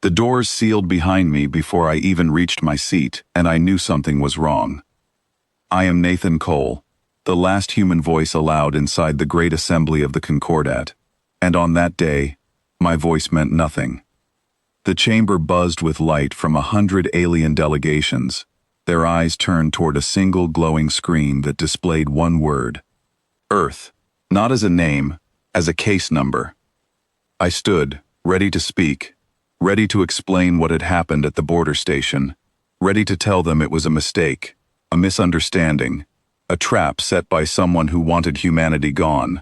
The doors sealed behind me before I even reached my seat, and I knew something was wrong. I am Nathan Cole, the last human voice allowed inside the great assembly of the Concordat, and on that day, my voice meant nothing. The chamber buzzed with light from 100 alien delegations, their eyes turned toward a single glowing screen that displayed one word: Earth, not as a name, as a case number. I stood, ready to speak, ready to explain what had happened at the border station, ready to tell them it was a mistake, a misunderstanding, a trap set by someone who wanted humanity gone.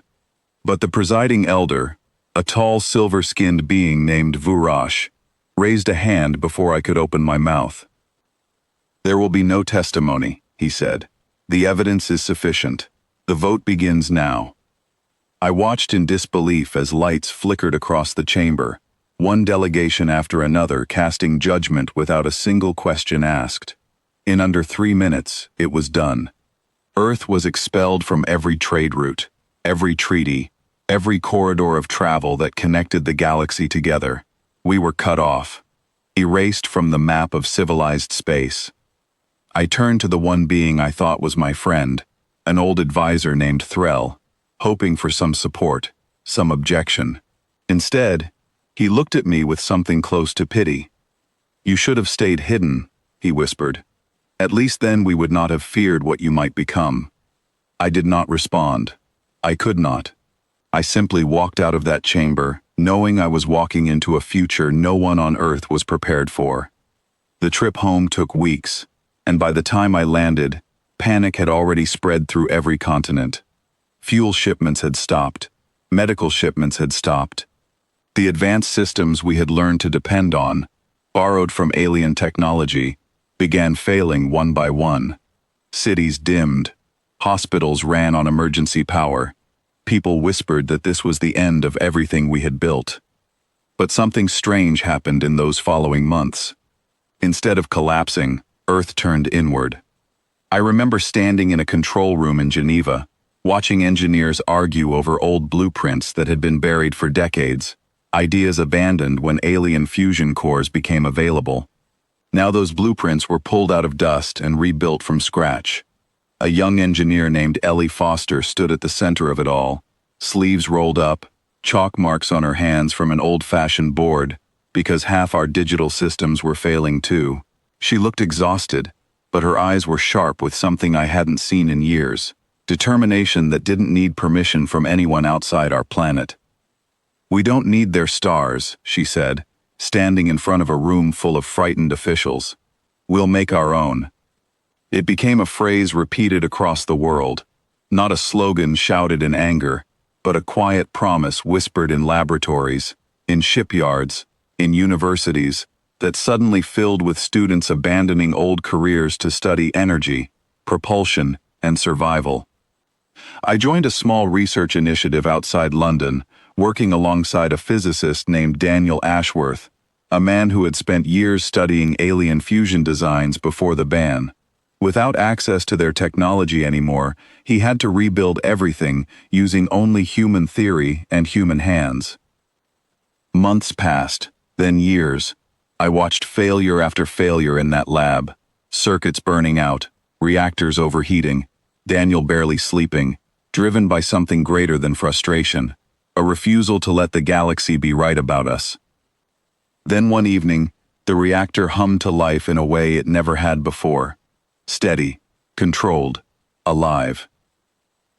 But the presiding elder, a tall silver-skinned being named Vurash, raised a hand before I could open my mouth. "There will be no testimony," he said. "The evidence is sufficient. The vote begins now." I watched in disbelief as lights flickered across the chamber, one delegation after another casting judgment without a single question asked. In under 3 minutes, it was done. Earth was expelled from every trade route, every treaty, every corridor of travel that connected the galaxy together. We were cut off, erased from the map of civilized space. I turned to the one being I thought was my friend, an old advisor named Threll, hoping for some support, some objection. Instead, he looked at me with something close to pity. "You should have stayed hidden," he whispered. "At least then we would not have feared what you might become." I did not respond. I could not. I simply walked out of that chamber, knowing I was walking into a future no one on Earth was prepared for. The trip home took weeks, and by the time I landed, panic had already spread through every continent. Fuel shipments had stopped. Medical shipments had stopped. The advanced systems we had learned to depend on, borrowed from alien technology, began failing one by one. Cities dimmed. Hospitals ran on emergency power. People whispered that this was the end of everything we had built. But something strange happened in those following months. Instead of collapsing, Earth turned inward. I remember standing in a control room in Geneva, watching engineers argue over old blueprints that had been buried for decades, ideas abandoned when alien fusion cores became available. Now those blueprints were pulled out of dust and rebuilt from scratch. A young engineer named Ellie Foster stood at the center of it all, sleeves rolled up, chalk marks on her hands from an old-fashioned board, because half our digital systems were failing too. She looked exhausted, but her eyes were sharp with something I hadn't seen in years, determination that didn't need permission from anyone outside our planet. "We don't need their stars," she said, standing in front of a room full of frightened officials. "We'll make our own." It became a phrase repeated across the world, not a slogan shouted in anger, but a quiet promise whispered in laboratories, in shipyards, in universities, that suddenly filled with students abandoning old careers to study energy, propulsion, and survival. I joined a small research initiative outside London, working alongside a physicist named Daniel Ashworth, a man who had spent years studying alien fusion designs before the ban. Without access to their technology anymore, he had to rebuild everything using only human theory and human hands. Months passed, then years. I watched failure after failure in that lab, circuits burning out, reactors overheating, Daniel barely sleeping, driven by something greater than frustration, a refusal to let the galaxy be right about us. Then one evening, the reactor hummed to life in a way it never had before. Steady, controlled, alive.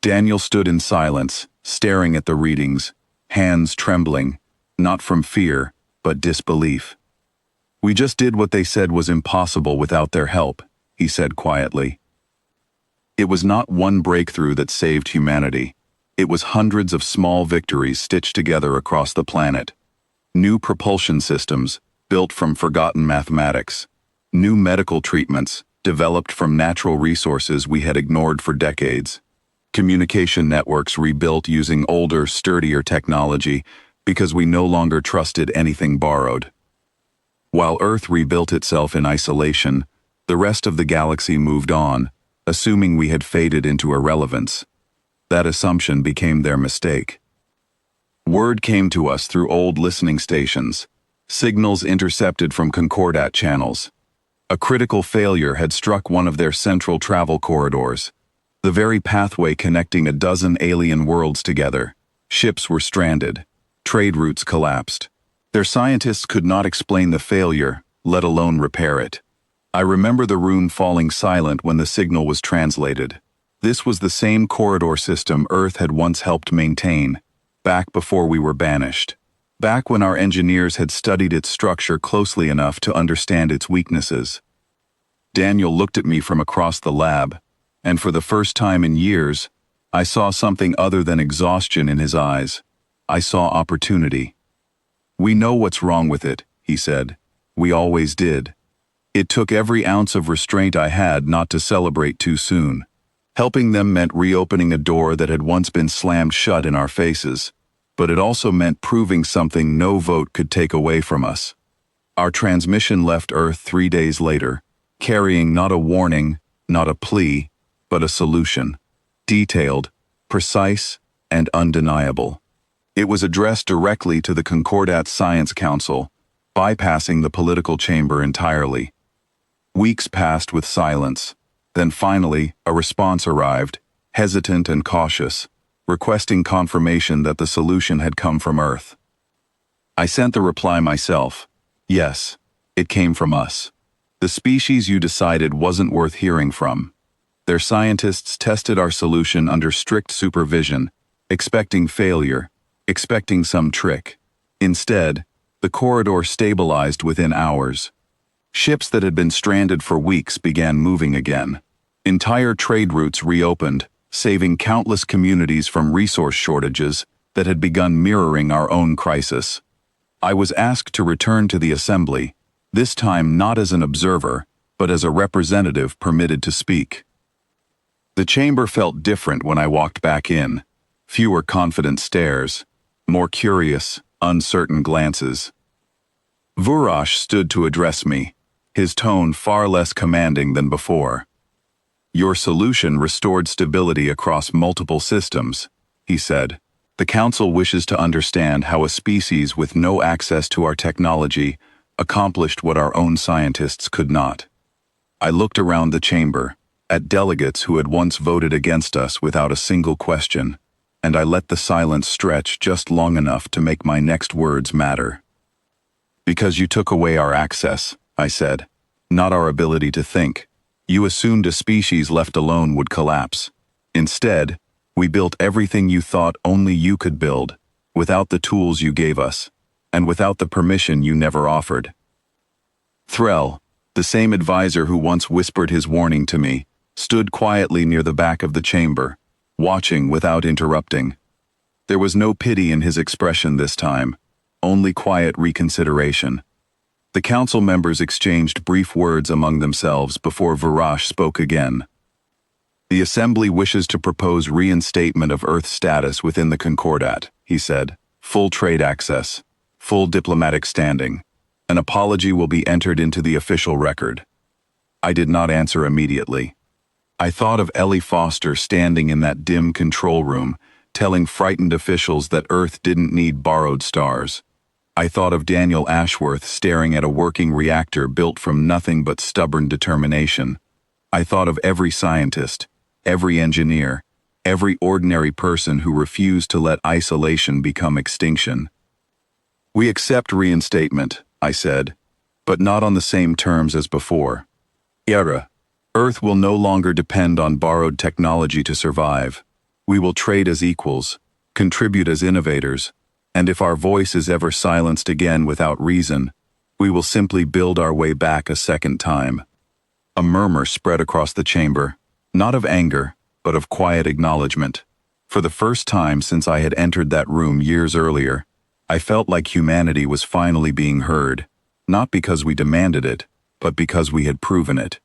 Daniel stood in silence, staring at the readings, hands trembling, not from fear, but disbelief. "We just did what they said was impossible without their help," he said quietly. It was not one breakthrough that saved humanity. It was hundreds of small victories stitched together across the planet. New propulsion systems, built from forgotten mathematics. New medical treatments, developed from natural resources we had ignored for decades. Communication networks rebuilt using older, sturdier technology because we no longer trusted anything borrowed. While Earth rebuilt itself in isolation, the rest of the galaxy moved on, assuming we had faded into irrelevance. That assumption became their mistake. Word came to us through old listening stations. Signals intercepted from Concordat channels. A critical failure had struck one of their central travel corridors, the very pathway connecting a dozen alien worlds together. Ships were stranded. Trade routes collapsed. Their scientists could not explain the failure, let alone repair it. I remember the room falling silent when the signal was translated. This was the same corridor system Earth had once helped maintain, back before we were banished. Back when our engineers had studied its structure closely enough to understand its weaknesses. Daniel looked at me from across the lab, and for the first time in years, I saw something other than exhaustion in his eyes. I saw opportunity. "We know what's wrong with it," he said. "We always did." It took every ounce of restraint I had not to celebrate too soon. Helping them meant reopening a door that had once been slammed shut in our faces, but it also meant proving something no vote could take away from us. Our transmission left Earth 3 days later, carrying not a warning, not a plea, but a solution. Detailed, precise, and undeniable. It was addressed directly to the Concordat Science Council, bypassing the political chamber entirely. Weeks passed with silence. Then finally, a response arrived, hesitant and cautious, requesting confirmation that the solution had come from Earth. I sent the reply myself. Yes, it came from us. The species you decided wasn't worth hearing from. Their scientists tested our solution under strict supervision, expecting failure, expecting some trick. Instead, the corridor stabilized within hours. Ships that had been stranded for weeks began moving again. Entire trade routes reopened, saving countless communities from resource shortages that had begun mirroring our own crisis. I was asked to return to the assembly, this time not as an observer, but as a representative permitted to speak. The chamber felt different when I walked back in. Fewer confident stares, more curious, uncertain glances. Vurash stood to address me, his tone far less commanding than before. "Your solution restored stability across multiple systems," he said. "The Council wishes to understand how a species with no access to our technology accomplished what our own scientists could not." I looked around the chamber, at delegates who had once voted against us without a single question, and I let the silence stretch just long enough to make my next words matter. "Because you took away our access," I said, "not our ability to think. You assumed a species left alone would collapse. Instead, we built everything you thought only you could build, without the tools you gave us, and without the permission you never offered." Threll, the same advisor who once whispered his warning to me, stood quietly near the back of the chamber, watching without interrupting. There was no pity in his expression this time, only quiet reconsideration. The council members exchanged brief words among themselves before Vurash spoke again. "The Assembly wishes to propose reinstatement of Earth status within the Concordat," he said. "Full trade access, full diplomatic standing. An apology will be entered into the official record." I did not answer immediately. I thought of Ellie Foster standing in that dim control room, telling frightened officials that Earth didn't need borrowed stars. I thought of Daniel Ashworth staring at a working reactor built from nothing but stubborn determination. I thought of every scientist, every engineer, every ordinary person who refused to let isolation become extinction. "We accept reinstatement," I said, "but not on the same terms as before. Earth will no longer depend on borrowed technology to survive. We will trade as equals, contribute as innovators, and if our voice is ever silenced again without reason, we will simply build our way back a second time." A murmur spread across the chamber, not of anger, but of quiet acknowledgement. For the first time since I had entered that room years earlier, I felt like humanity was finally being heard, not because we demanded it, but because we had proven it.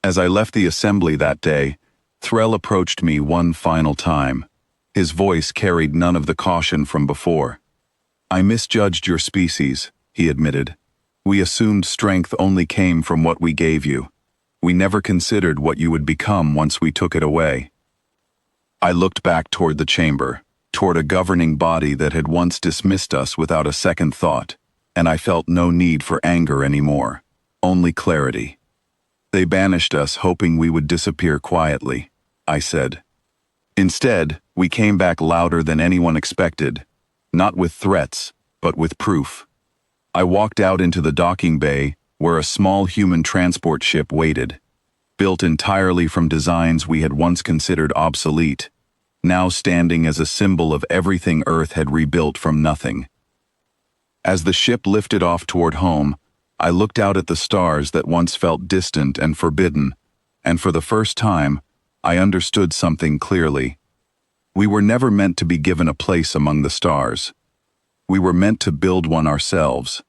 As I left the assembly that day, Threll approached me one final time. His voice carried none of the caution from before. "I misjudged your species," he admitted. "We assumed strength only came from what we gave you. We never considered what you would become once we took it away." I looked back toward the chamber, toward a governing body that had once dismissed us without a second thought, and I felt no need for anger anymore, only clarity. They banished us, hoping we would disappear quietly, I said. Instead, we came back louder than anyone expected, not with threats, but with proof. I walked out into the docking bay, where a small human transport ship waited, built entirely from designs we had once considered obsolete, now standing as a symbol of everything Earth had rebuilt from nothing. As the ship lifted off toward home, I looked out at the stars that once felt distant and forbidden, and for the first time, I understood something clearly. We were never meant to be given a place among the stars. We were meant to build one ourselves.